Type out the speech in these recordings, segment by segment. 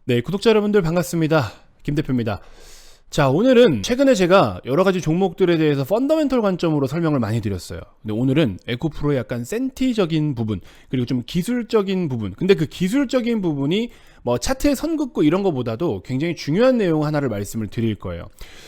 네, 구독자 여러분들 반갑습니다. 김 대표입니다. 자, 오늘은 최근에 제가 여러가지 종목들에 대해서 펀더멘털 관점으로 설명을 많이 드렸어요. 근데 오늘은 에코프로의 약간 센티적인 부분, 그리고 좀 기술적인 부분, 근데 그 기술적인 부분이 뭐 차트에 선 긋고 이런 거보다도 굉장히 중요한 내용 하나를 말씀을 드릴 거예요.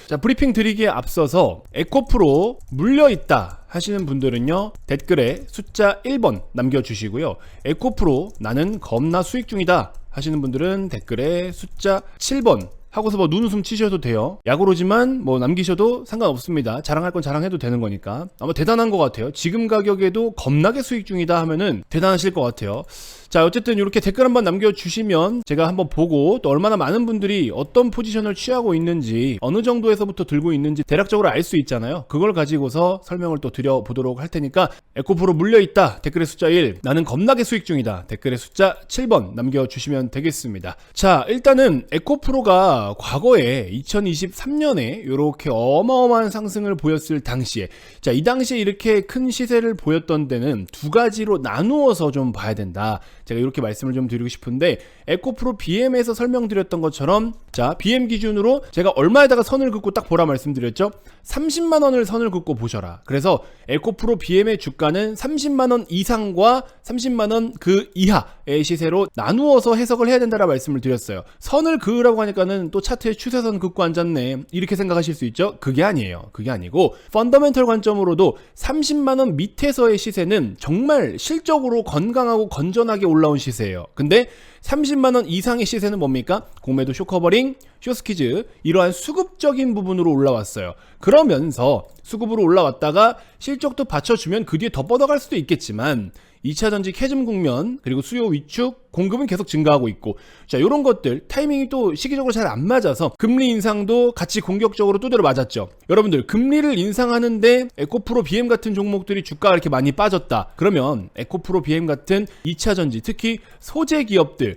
자, 브리핑 드리기에 앞서서 에코프로 물려있다 하시는 분들은요, 댓글에 숫자 1번 남겨주시고요. 에코프로 나는 겁나 수익 중이다 하시는 분들은 댓글에 숫자 7번 하고서 뭐 눈웃음 치셔도 돼요. 약오로지만 뭐 남기셔도 상관없습니다. 자랑할 건 자랑해도 되는 거니까. 아마 대단한 것 같아요. 지금 가격에도 겁나게 수익 중이다 하면은 대단하실 것 같아요. 자, 어쨌든 이렇게 댓글 한번 남겨주시면 제가 한번 보고 또 얼마나 많은 분들이 어떤 포지션을 취하고 있는지, 어느 정도에서부터 들고 있는지 대략적으로 알 수 있잖아요. 그걸 가지고서 설명을 또 드려보도록 할 테니까, 에코프로 물려있다 댓글의 숫자 1, 나는 겁나게 수익 중이다 댓글의 숫자 7번 남겨주시면 되겠습니다. 자, 일단은 에코프로가 과거에 2023년에 이렇게 어마어마한 상승을 보였을 당시에, 자, 이 당시에 이렇게 큰 시세를 보였던 데는 두 가지로 나누어서 좀 봐야 된다. 제가 이렇게 말씀을 좀 드리고 싶은데, 에코프로 BM에서 설명드렸던 것처럼, 자, BM 기준으로 제가 얼마에다가 선을 긋고 딱 보라 말씀드렸죠. 30만원을 선을 긋고 보셔라. 그래서 에코프로 BM의 주가는 30만원 이상과 30만원 그 이하의 시세로 나누어서 해석을 해야 된다라고 말씀을 드렸어요. 선을 그으라고 하니까는 또 차트에 추세선 긋고 앉았네 이렇게 생각하실 수 있죠. 그게 아니에요. 그게 아니고 펀더멘털 관점으로도 30만원 밑에서의 시세는 정말 실적으로 건강하고 건전하게 올라온 시세예요. 근데 30만원 이상의 시세는 뭡니까? 공매도 쇼커버링, 쇼스키즈, 이러한 수급적인 부분으로 올라왔어요. 그러면서 수급으로 올라왔다가 실적도 받쳐주면 그 뒤에 더 뻗어갈 수도 있겠지만, 2차전지 캐즘 국면, 그리고 수요 위축, 공급은 계속 증가하고 있고, 자, 이런 것들 타이밍이 또 시기적으로 잘 안 맞아서 금리 인상도 같이 공격적으로 두드려 맞았죠. 여러분들, 금리를 인상하는데 에코프로 BM 같은 종목들이 주가가 이렇게 많이 빠졌다 그러면 에코프로 BM 같은 2차전지, 특히 소재 기업들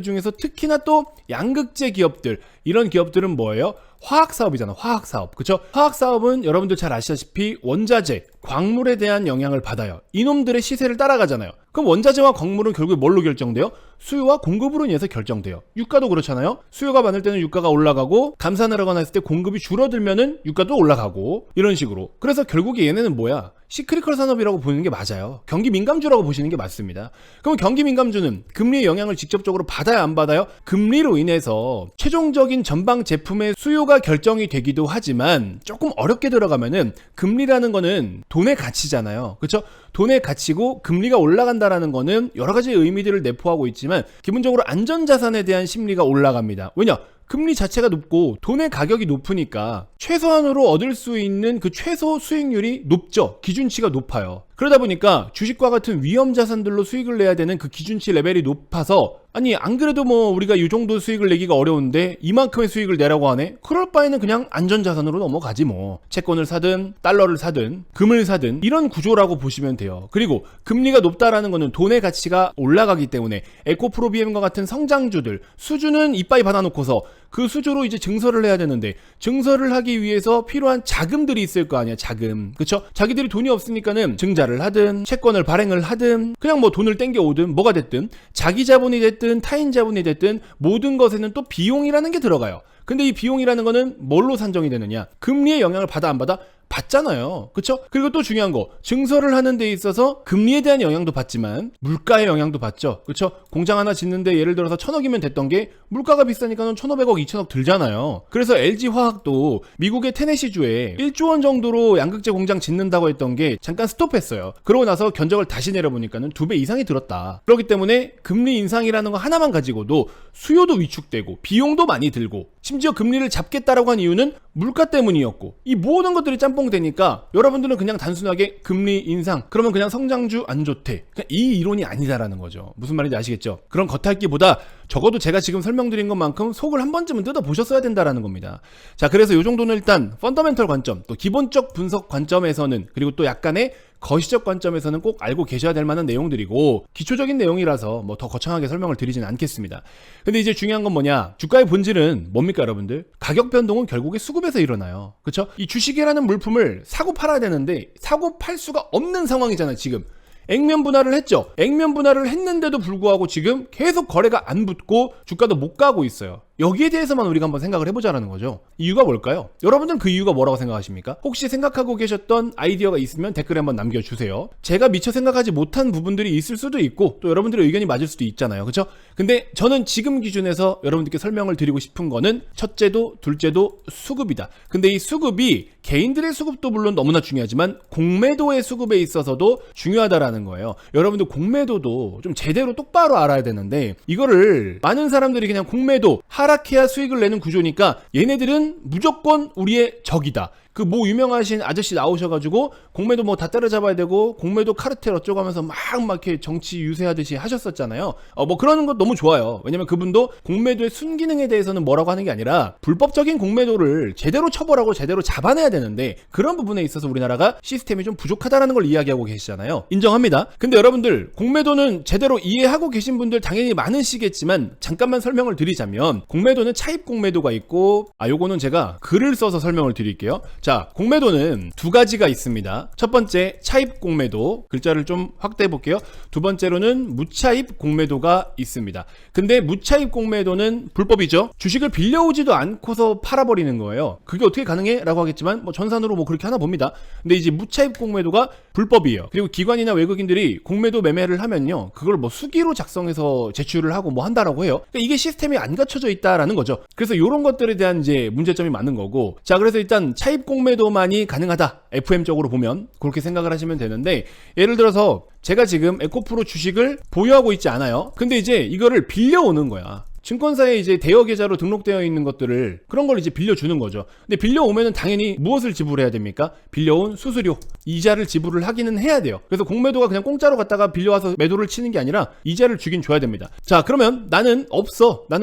중에서 특히나 또 양극재 기업들, 이런 기업들은 뭐예요? 화학사업이잖아. 화학사업. 그쵸? 화학사업은 여러분들 잘 아시다시피 원자재, 광물에 대한 영향을 받아요. 이놈들의 시세를 따라가잖아요. 그럼 원자재와 광물은 결국 뭘로 결정돼요? 수요와 공급으로 인해서 결정돼요. 유가도 그렇잖아요. 수요가 많을 때는 유가가 올라가고, 감산을 하거나 했을 때 공급이 줄어들면은 유가도 올라가고, 이런 식으로. 그래서 결국에 얘네는 뭐야? 시크리컬 산업이라고 보는 게 맞아요. 경기 민감주라고 보시는 게 맞습니다. 그럼 경기 민감주는 금리의 영향을 직접적으로 받아야 안 받아요? 금리로 인해서 최종적인 전방 제품의 수요가 결정이 되기도 하지만, 조금 어렵게 들어가면은 금리라는 거는 돈의 가치잖아요. 그렇죠? 돈의 가치고 금리가 올라간다라는 거는 여러 가지 의미들을 내포하고 있지만, 기본적으로 안전자산에 대한 심리가 올라갑니다. 왜냐? 금리 자체가 높고 돈의 가격이 높으니까 최소한으로 얻을 수 있는 그 최소 수익률이 높죠. 기준치가 높아요. 그러다 보니까 주식과 같은 위험 자산들로 수익을 내야 되는 그 기준치 레벨이 높아서, 아니 안 그래도 뭐 우리가 이 정도 수익을 내기가 어려운데 이만큼의 수익을 내라고 하네? 그럴 바에는 그냥 안전자산으로 넘어가지 뭐. 채권을 사든 달러를 사든 금을 사든 이런 구조라고 보시면 돼요. 그리고 금리가 높다라는 거는 돈의 가치가 올라가기 때문에 에코프로 BM과 같은 성장주들, 수주는 이빠이 받아놓고서 그 수주로 이제 증설을 해야 되는데, 증설을 하기 위해서 필요한 자금들이 있을 거 아니야. 자금. 그쵸? 자기들이 돈이 없으니까는 증자를 하든 채권을 발행을 하든 그냥 뭐 돈을 땡겨오든 뭐가 됐든, 자기 자본이 됐든 타인 자본이 됐든 모든 것에는 또 비용이라는 게 들어가요. 근데 이 비용이라는 거는 뭘로 산정이 되느냐? 금리의 영향을 받아 안 받아? 받잖아요. 그쵸? 그리고 또 중요한 거, 증설을 하는 데 있어서 금리에 대한 영향도 받지만 물가의 영향도 받죠. 그쵸? 공장 하나 짓는데 예를 들어서 1,000억이면 됐던 게 물가가 비싸니까는 1,500억, 2,000억 들잖아요. 그래서 LG화학도 미국의 테네시주에 1조 원 정도로 양극재 공장 짓는다고 했던 게 잠깐 스톱했어요. 그러고 나서 견적을 다시 내려보니까는 2배 이상이 들었다. 그렇기 때문에 금리 인상이라는 거 하나만 가지고도 수요도 위축되고 비용도 많이 들고, 심지어 금리를 잡겠다라고 한 이유는 물가 때문이었고, 이 모든 것들이 짬뽕 되니까 여러분들은 그냥 단순하게 금리 인상 그러면 그냥 성장주 안 좋대, 그냥 이 이론이 아니다라는 거죠. 무슨 말인지 아시겠죠? 그런 겉핥기보다 적어도 제가 지금 설명드린 것만큼 속을 한 번쯤은 뜯어보셨어야 된다라는 겁니다. 자, 그래서 이 정도는 일단 펀더멘털 관점, 또 기본적 분석 관점에서는, 그리고 또 약간의 거시적 관점에서는 꼭 알고 계셔야 될 만한 내용들이고, 기초적인 내용이라서 뭐 더 거창하게 설명을 드리진 않겠습니다. 근데 이제 중요한 건 뭐냐? 주가의 본질은 뭡니까 여러분들? 가격 변동은 결국에 수급에서 일어나요. 그쵸? 이 주식이라는 물품을 사고 팔아야 되는데 사고 팔 수가 없는 상황이잖아요 지금. 액면 분할을 했죠. 액면 분할을 했는데도 불구하고 지금 계속 거래가 안 붙고 주가도 못 가고 있어요. 여기에 대해서만 우리가 한번 생각을 해보자라는 거죠. 이유가 뭘까요? 여러분들은 그 이유가 뭐라고 생각하십니까? 혹시 생각하고 계셨던 아이디어가 있으면 댓글에 한번 남겨주세요. 제가 미처 생각하지 못한 부분들이 있을 수도 있고 또 여러분들의 의견이 맞을 수도 있잖아요. 그렇죠? 근데 저는 지금 기준에서 여러분들께 설명을 드리고 싶은 거는 첫째도 둘째도 수급이다. 근데 이 수급이 개인들의 수급도 물론 너무나 중요하지만 공매도의 수급에 있어서도 중요하다라는 거예요. 여러분들 공매도도 좀 제대로 똑바로 알아야 되는데 이거를 많은 사람들이 그냥 공매도 하락해야 수익을 내는 구조니까 얘네들은 무조건 우리의 적이다. 그 뭐 유명하신 아저씨 나오셔가지고 공매도 뭐 다 때려잡아야 되고 공매도 카르텔 어쩌고 하면서 막 이렇게 정치 유세하듯이 하셨었잖아요. 뭐 그러는 것 너무 좋아요. 왜냐면 그분도 공매도의 순기능에 대해서는 뭐라고 하는 게 아니라 불법적인 공매도를 제대로 처벌하고 제대로 잡아내야 되는데 그런 부분에 있어서 우리나라가 시스템이 좀 부족하다라는 걸 이야기하고 계시잖아요. 인정합니다. 근데 여러분들 공매도는 제대로 이해하고 계신 분들 당연히 많으시겠지만 잠깐만 설명을 드리자면 공매도는 차입 공매도가 있고 요거는 제가 글을 써서 설명을 드릴게요. 자, 공매도는 두 가지가 있습니다. 첫 번째 차입 공매도, 글자를 좀 확대해 볼게요. 두 번째로는 무차입 공매도가 있습니다. 근데 무차입 공매도는 불법이죠. 주식을 빌려오지도 않고서 팔아버리는 거예요. 그게 어떻게 가능해? 라고 하겠지만 뭐 전산으로 뭐 그렇게 하나 봅니다. 근데 이제 무차입 공매도가 불법이에요. 그리고 기관이나 외국인들이 공매도 매매를 하면요, 그걸 뭐 수기로 작성해서 제출을 하고 뭐 한다라고 해요. 그러니까 이게 시스템이 안 갖춰져 있다라는 거죠. 그래서 이런 것들에 대한 이제 문제점이 많은 거고, 자, 그래서 일단 차입 공매도만이 가능하다, FM적으로 보면 그렇게 생각을 하시면 되는데, 예를 들어서 제가 지금 에코프로 주식을 보유하고 있지 않아요. 근데 이제 이거를 빌려오는 거야. 증권사에 이제 대여 계좌로 등록되어 있는 것들을, 그런 걸 이제 빌려주는 거죠. 근데 빌려오면은 당연히 무엇을 지불해야 됩니까? 빌려온 수수료, 이자를 지불을 하기는 해야 돼요. 그래서 공매도가 그냥 공짜로 갔다가 빌려와서 매도를 치는 게 아니라 이자를 주긴 줘야 됩니다. 자, 그러면 나는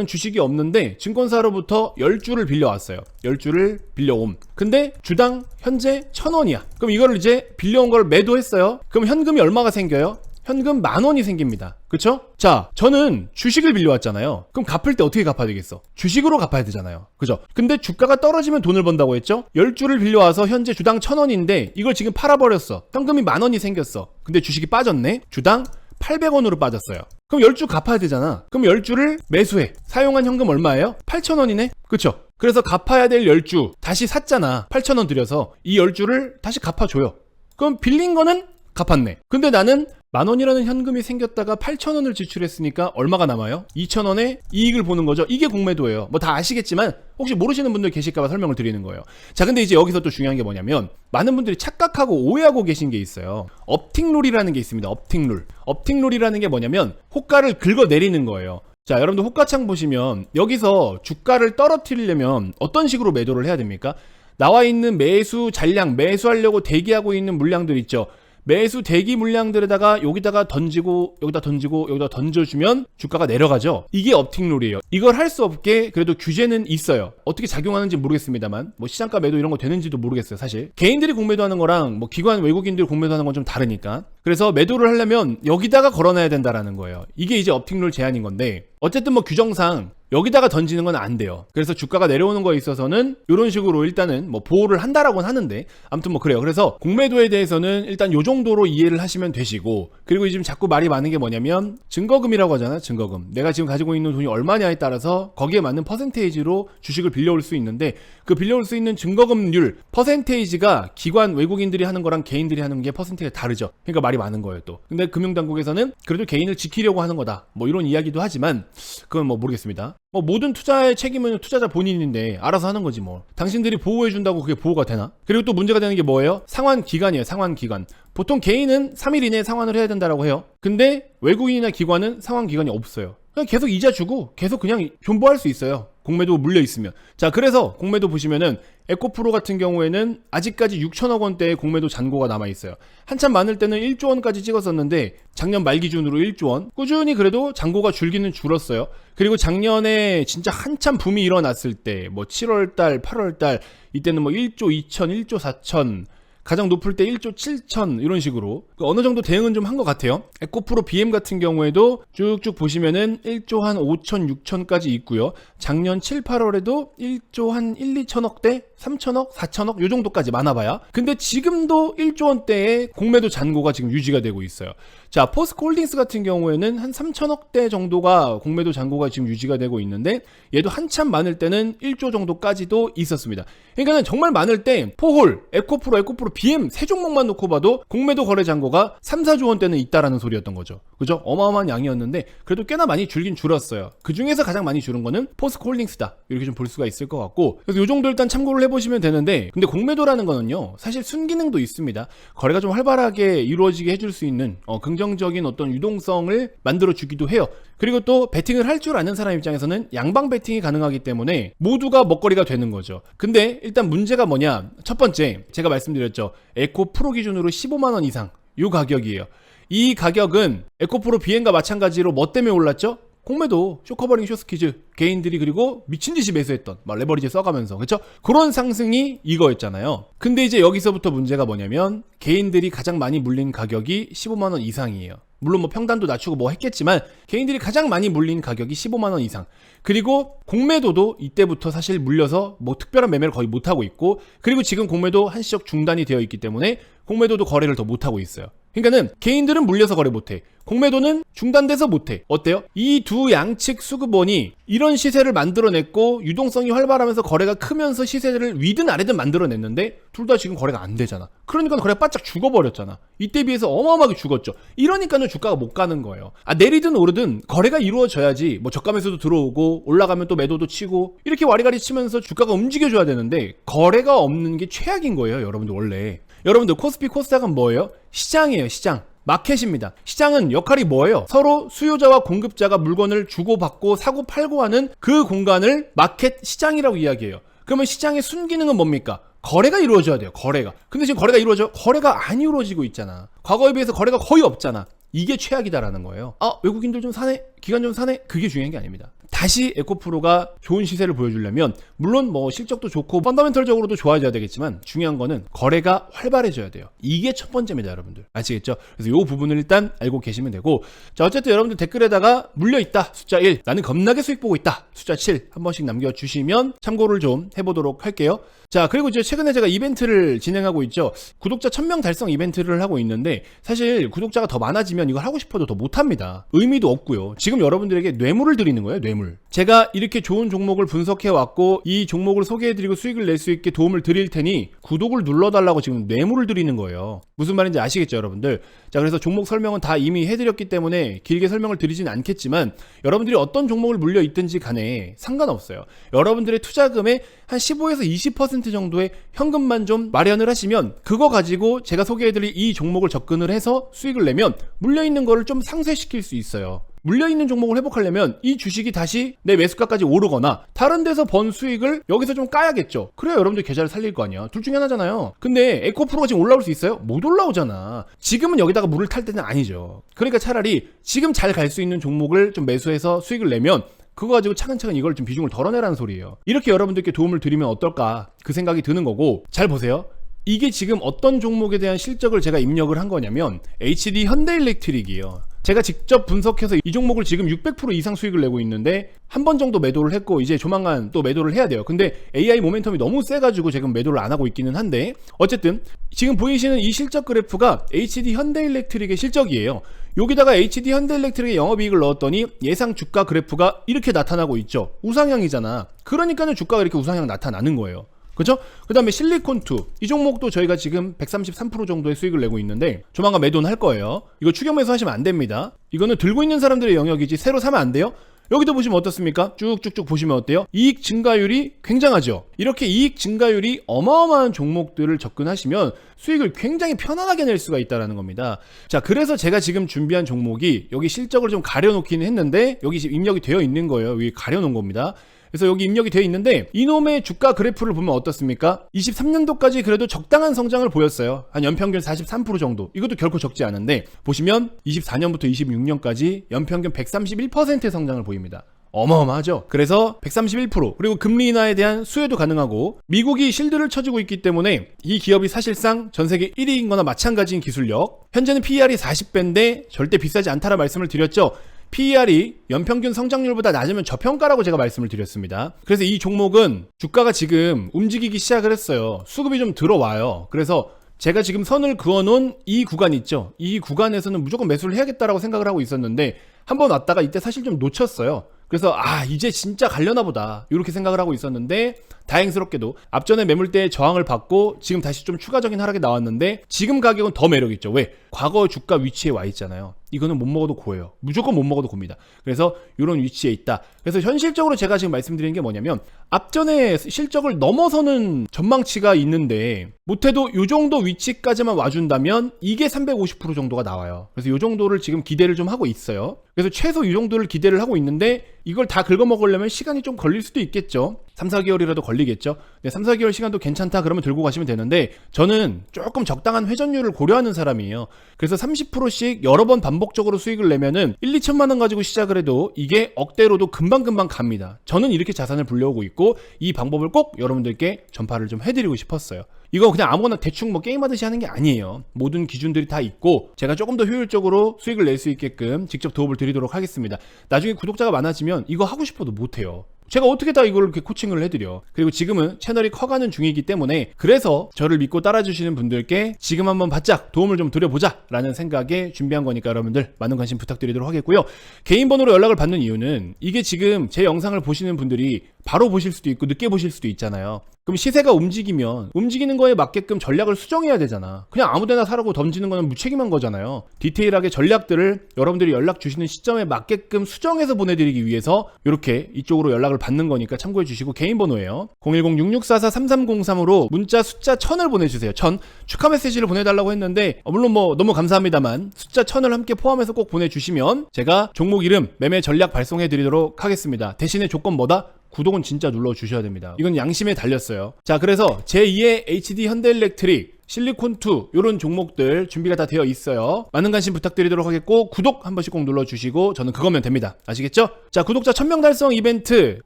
주식이 없는데 증권사로부터 10주를 빌려왔어요. 10주를 빌려옴. 근데 주당 현재 1,000원이야. 그럼 이거를 이제 빌려온 걸 매도했어요. 그럼 현금이 얼마가 생겨요? 현금 10,000원이 생깁니다. 그쵸? 자, 저는 주식을 빌려왔잖아요. 그럼 갚을 때 어떻게 갚아야 되겠어? 주식으로 갚아야 되잖아요. 그죠? 근데 주가가 떨어지면 돈을 번다고 했죠? 10주를 빌려와서 현재 주당 1,000원인데 이걸 지금 팔아버렸어. 현금이 10,000원이 생겼어. 근데 주식이 빠졌네? 주당 800원으로 빠졌어요. 그럼 10주 갚아야 되잖아. 그럼 10주를 매수해. 사용한 현금 얼마예요? 8,000원이네? 그쵸? 그래서 갚아야 될 10주 다시 샀잖아. 8,000원 들여서 이 10주를 다시 갚아줘요. 그럼 빌린 거는 갚았네. 근데 나는 10,000원이라는 현금이 생겼다가 8,000원을 지출했으니까 얼마가 남아요? 2,000원의 이익을 보는 거죠. 이게 공매도예요. 뭐 다 아시겠지만 혹시 모르시는 분들 계실까봐 설명을 드리는 거예요. 자, 근데 이제 여기서 또 중요한 게 뭐냐면, 많은 분들이 착각하고 오해하고 계신 게 있어요. 업틱룰이라는 게 있습니다. 업틱룰. 업틱룰이라는 게 뭐냐면 호가를 긁어내리는 거예요. 자, 여러분들 호가창 보시면 여기서 주가를 떨어뜨리려면 어떤 식으로 매도를 해야 됩니까? 나와 있는 매수 잔량, 매수하려고 대기하고 있는 물량들 있죠. 매수 대기 물량들에다가 여기다가 던지고 여기다 던지고 여기다 던져주면 주가가 내려가죠. 이게 업틱룰이에요. 이걸 할 수 없게 그래도 규제는 있어요. 어떻게 작용하는지 모르겠습니다만 뭐 시장가 매도 이런 거 되는지도 모르겠어요. 사실 개인들이 공매도하는 거랑 뭐 기관 외국인들이 공매도하는 건 좀 다르니까. 그래서 매도를 하려면 여기다가 걸어놔야 된다라는 거예요. 이게 이제 업틱룰 제한인 건데, 어쨌든 뭐 규정상 여기다가 던지는 건 안 돼요. 그래서 주가가 내려오는 거에 있어서는 이런 식으로 일단은 뭐 보호를 한다라고는 하는데, 아무튼 뭐 그래요. 그래서 공매도에 대해서는 일단 요 정도로 이해를 하시면 되시고, 그리고 지금 자꾸 말이 많은 게 뭐냐면 증거금이라고 하잖아요. 증거금. 내가 지금 가지고 있는 돈이 얼마냐에 따라서 거기에 맞는 퍼센테이지로 주식을 빌려올 수 있는데, 그 빌려올 수 있는 증거금률 퍼센테이지가 기관 외국인들이 하는 거랑 개인들이 하는 게 퍼센테이지가 다르죠. 그러니까 말이 많은 거예요 또. 근데 금융당국에서는 그래도 개인을 지키려고 하는 거다, 뭐 이런 이야기도 하지만 그건 뭐 모르겠습니다. 뭐 모든 투자의 책임은 투자자 본인인데 알아서 하는 거지 뭐. 당신들이 보호해준다고 그게 보호가 되나? 그리고 또 문제가 되는 게 뭐예요? 상환 기간이에요. 상환 기간. 보통 개인은 3일 이내에 상환을 해야 된다고 해요. 근데 외국인이나 기관은 상환 기간이 없어요. 그냥 계속 이자 주고 계속 그냥 존버할 수 있어요. 공매도 물려 있으면. 자, 그래서 공매도 보시면은 에코프로 같은 경우에는 아직까지 6천억 원대의 공매도 잔고가 남아 있어요. 한참 많을 때는 1조 원까지 찍었었는데 작년 말 기준으로 1조 원. 꾸준히 그래도 잔고가 줄기는 줄었어요. 그리고 작년에 진짜 한참 붐이 일어났을 때 뭐 7월 달, 8월 달 이때는 뭐 1조 2천, 1조 4천, 가장 높을 때 1조 7천 이런 식으로 어느 정도 대응은 좀 한 것 같아요. 에코프로 BM 같은 경우에도 쭉쭉 보시면은 1조 한 5천, 6천까지 있고요. 작년 7, 8월에도 1조 한 1, 2천억대, 3천억, 4천억 요 정도까지 많아봐야. 근데 지금도 1조 원대의 공매도 잔고가 지금 유지가 되고 있어요. 자, 포스코홀딩스 같은 경우에는 한 3천억대 정도가 공매도 잔고가 지금 유지가 되고 있는데 얘도 한참 많을 때는 1조 정도까지도 있었습니다. 그러니까는 정말 많을 때 포홀, 에코프로, BM 세 종목만 놓고 봐도 공매도 거래 잔고가 3, 4조 원대는 있다라는 소리였던 거죠. 그죠? 어마어마한 양이었는데 그래도 꽤나 많이 줄긴 줄었어요. 그 중에서 가장 많이 줄은 거는 포스코홀딩스다. 이렇게 좀 볼 수가 있을 것 같고, 그래서 요 정도 일단 참고를 해보시면 되는데, 근데 공매도라는 거는요 사실 순기능도 있습니다. 거래가 좀 활발하게 이루어지게 해줄 수 있는 긍정적인 어떤 유동성을 만들어 주기도 해요. 그리고 또 베팅을 할 줄 아는 사람 입장에서는 양방 베팅이 가능하기 때문에 모두가 먹거리가 되는 거죠. 근데 일단 문제가 뭐냐, 첫 번째 제가 말씀드렸죠. 에코프로 기준으로 15만원 이상 요 가격이에요. 이 가격은 에코프로 BM과 마찬가지로 뭐 때문에 올랐죠? 공매도, 쇼커버링, 쇼스키즈, 개인들이 그리고 미친듯이 매수했던 막 레버리지 써가면서, 그쵸? 그런 상승이 이거였잖아요. 근데 이제 여기서부터 문제가 뭐냐면 개인들이 가장 많이 물린 가격이 15만원 이상이에요. 물론 뭐 평단도 낮추고 뭐 했겠지만 개인들이 가장 많이 물린 가격이 15만원 이상. 그리고 공매도도 이때부터 사실 물려서 뭐 특별한 매매를 거의 못하고 있고, 그리고 지금 공매도 한시적 중단이 되어 있기 때문에 공매도도 거래를 더 못하고 있어요. 그러니까는 개인들은 물려서 거래 못해, 공매도는 중단돼서 못해. 어때요? 이 두 양측 수급원이 이런 시세를 만들어냈고 유동성이 활발하면서 거래가 크면서 시세를 위든 아래든 만들어냈는데 둘 다 지금 거래가 안 되잖아. 그러니까 거래가 바짝 죽어버렸잖아. 이때 비해서 어마어마하게 죽었죠. 이러니까는 주가가 못 가는 거예요. 내리든 오르든 거래가 이루어져야지 뭐 저가매수도 들어오고 올라가면 또 매도도 치고 이렇게 와리가리 치면서 주가가 움직여줘야 되는데 거래가 없는 게 최악인 거예요, 여러분들. 원래 여러분들 코스피 코스닥은 뭐예요? 시장이에요. 시장. 마켓입니다. 시장은 역할이 뭐예요? 서로 수요자와 공급자가 물건을 주고받고 사고 팔고 하는 그 공간을 마켓 시장이라고 이야기해요. 그러면 시장의 순기능은 뭡니까? 거래가 이루어져야 돼요. 거래가. 근데 지금 거래가 이루어져? 거래가 안 이루어지고 있잖아. 과거에 비해서 거래가 거의 없잖아. 이게 최악이다라는 거예요. 외국인들 좀 사네? 기관 좀 사네? 그게 중요한 게 아닙니다. 다시 에코프로가 좋은 시세를 보여주려면 물론 뭐 실적도 좋고 펀더멘털적으로도 좋아져야 되겠지만 중요한 거는 거래가 활발해져야 돼요. 이게 첫 번째입니다, 여러분들. 아시겠죠? 그래서 이 부분을 일단 알고 계시면 되고, 자, 어쨌든 여러분들 댓글에다가 물려있다 숫자 1, 나는 겁나게 수익 보고 있다 숫자 7 한 번씩 남겨주시면 참고를 좀 해보도록 할게요. 자, 그리고 이제 최근에 제가 이벤트를 진행하고 있죠. 구독자 1000명 달성 이벤트를 하고 있는데 사실 구독자가 더 많아지면 이걸 하고 싶어도 더 못합니다. 의미도 없고요. 지금 여러분들에게 뇌물을 드리는 거예요, 뇌물. 제가 이렇게 좋은 종목을 분석해왔고 이 종목을 소개해드리고 수익을 낼 수 있게 도움을 드릴 테니 구독을 눌러달라고 지금 뇌물을 드리는 거예요. 무슨 말인지 아시겠죠, 여러분들? 자, 그래서 종목 설명은 다 이미 해드렸기 때문에 길게 설명을 드리진 않겠지만 여러분들이 어떤 종목을 물려있든지 간에 상관없어요. 여러분들의 투자금의 한 15에서 20% 정도의 현금만 좀 마련을 하시면 그거 가지고 제가 소개해드릴 이 종목을 접근을 해서 수익을 내면 물려있는 거를 좀 상쇄시킬 수 있어요. 물려있는 종목을 회복하려면 이 주식이 다시 내 매수가까지 오르거나 다른 데서 번 수익을 여기서 좀 까야겠죠. 그래야 여러분들 계좌를 살릴 거 아니야. 둘 중에 하나잖아요. 근데 에코프로가 지금 올라올 수 있어요? 못 올라오잖아. 지금은 여기다가 물을 탈 때는 아니죠. 그러니까 차라리 지금 잘 갈 수 있는 종목을 좀 매수해서 수익을 내면 그거 가지고 차근차근 이걸 좀 비중을 덜어내라는 소리예요. 이렇게 여러분들께 도움을 드리면 어떨까 그 생각이 드는 거고, 잘 보세요. 이게 지금 어떤 종목에 대한 실적을 제가 입력을 한 거냐면 HD 현대일렉트릭이에요. 제가 직접 분석해서 이 종목을 지금 600% 이상 수익을 내고 있는데 한 번 정도 매도를 했고 이제 조만간 또 매도를 해야 돼요. 근데 AI 모멘텀이 너무 세가지고 지금 매도를 안 하고 있기는 한데, 어쨌든 지금 보이시는 이 실적 그래프가 HD 현대일렉트릭의 실적이에요. 여기다가 HD 현대일렉트릭의 영업이익을 넣었더니 예상 주가 그래프가 이렇게 나타나고 있죠. 우상향이잖아. 그러니까는 주가가 이렇게 우상향 나타나는 거예요. 그죠? 그 다음에 실리콘2 이 종목도 저희가 지금 133% 정도의 수익을 내고 있는데 조만간 매도는 할 거예요. 이거 추격 매수 하시면 안 됩니다. 이거는 들고 있는 사람들의 영역이지 새로 사면 안 돼요. 여기도 보시면 어떻습니까? 쭉쭉쭉 보시면 어때요? 이익 증가율이 굉장하죠. 이렇게 이익 증가율이 어마어마한 종목들을 접근하시면 수익을 굉장히 편안하게 낼 수가 있다는 겁니다. 자, 그래서 제가 지금 준비한 종목이 여기 실적을 좀 가려놓기는 했는데 여기 지금 입력이 되어 있는 거예요. 여기 가려놓은 겁니다. 그래서 여기 입력이 되어 있는데 이놈의 주가 그래프를 보면 어떻습니까? 23년도까지 그래도 적당한 성장을 보였어요. 한 연평균 43% 정도. 이것도 결코 적지 않은데 보시면 24년부터 26년까지 연평균 131%의 성장을 보입니다. 어마어마하죠. 그래서 131% 그리고 금리 인하에 대한 수혜도 가능하고 미국이 실드를 쳐주고 있기 때문에 이 기업이 사실상 전 세계 1위인 거나 마찬가지인 기술력. 현재는 PER이 40배인데 절대 비싸지 않다라 말씀을 드렸죠. PER이 연평균 성장률보다 낮으면 저평가라고 제가 말씀을 드렸습니다. 그래서 이 종목은 주가가 지금 움직이기 시작을 했어요. 수급이 좀 들어와요. 그래서 제가 지금 선을 그어놓은 이 구간 있죠. 이 구간에서는 무조건 매수를 해야겠다라고 생각을 하고 있었는데 한번 왔다가 이때 사실 좀 놓쳤어요. 그래서 이제 진짜 가려나 보다 이렇게 생각을 하고 있었는데 다행스럽게도 앞전에 매물대의 저항을 받고 지금 다시 좀 추가적인 하락이 나왔는데 지금 가격은 더 매력 있죠. 왜? 과거 주가 위치에 와 있잖아요. 이거는 못 먹어도 고예요. 무조건 못 먹어도 곱니다. 그래서 이런 위치에 있다. 그래서 현실적으로 제가 지금 말씀드리는 게 뭐냐면 앞전에 실적을 넘어서는 전망치가 있는데 못해도 이 정도 위치까지만 와준다면 이게 350% 정도가 나와요. 그래서 이 정도를 지금 기대를 좀 하고 있어요. 그래서 최소 이 정도를 기대를 하고 있는데 이걸 다 긁어먹으려면 시간이 좀 걸릴 수도 있겠죠. 3, 4개월이라도 걸리겠죠. 네, 3, 4개월 시간도 괜찮다 그러면 들고 가시면 되는데 저는 조금 적당한 회전율을 고려하는 사람이에요. 그래서 30%씩 여러 번 반복적으로 수익을 내면은 1, 2천만 원 가지고 시작을 해도 이게 억대로도 금방금방 갑니다. 저는 이렇게 자산을 불려오고 있고 이 방법을 꼭 여러분들께 전파를 좀 해드리고 싶었어요. 이거 그냥 아무거나 대충 뭐 게임하듯이 하는 게 아니에요. 모든 기준들이 다 있고 제가 조금 더 효율적으로 수익을 낼 수 있게끔 직접 도움을 드리도록 하겠습니다. 나중에 구독자가 많아지면 이거 하고 싶어도 못해요. 제가 어떻게 다 이걸 이렇게 코칭을 해드려. 그리고 지금은 채널이 커가는 중이기 때문에 그래서 저를 믿고 따라주시는 분들께 지금 한번 바짝 도움을 좀 드려보자 라는 생각에 준비한 거니까 여러분들 많은 관심 부탁드리도록 하겠고요. 개인 번호로 연락을 받는 이유는 이게 지금 제 영상을 보시는 분들이 바로 보실 수도 있고 늦게 보실 수도 있잖아요. 그럼 시세가 움직이면 움직이는 거에 맞게끔 전략을 수정해야 되잖아. 그냥 아무데나 사라고 던지는 거는 무책임한 거잖아요. 디테일하게 전략들을 여러분들이 연락 주시는 시점에 맞게끔 수정해서 보내드리기 위해서 이렇게 이쪽으로 연락을 받는 거니까 참고해 주시고 개인 번호예요. 010-6644-3303으로 문자 숫자 1000을 보내주세요. 1000 축하 메시지를 보내달라고 했는데 물론 뭐 너무 감사합니다만 숫자 1000을 함께 포함해서 꼭 보내주시면 제가 종목 이름 매매 전략 발송해 드리도록 하겠습니다. 대신에 조건 뭐다? 구독은 진짜 눌러주셔야 됩니다. 이건 양심에 달렸어요. 자, 그래서 제2의 HD 현대일렉트릭, 실리콘2 이런 종목들 준비가 다 되어 있어요. 많은 관심 부탁드리도록 하겠고 구독 한 번씩 꼭 눌러주시고 저는 그거면 됩니다. 아시겠죠? 자, 구독자 1000명 달성 이벤트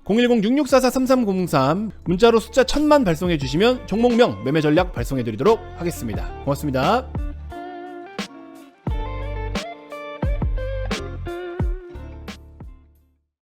010-6644-3303 문자로 숫자 1000만 발송해 주시면 종목명 매매 전략 발송해 드리도록 하겠습니다. 고맙습니다.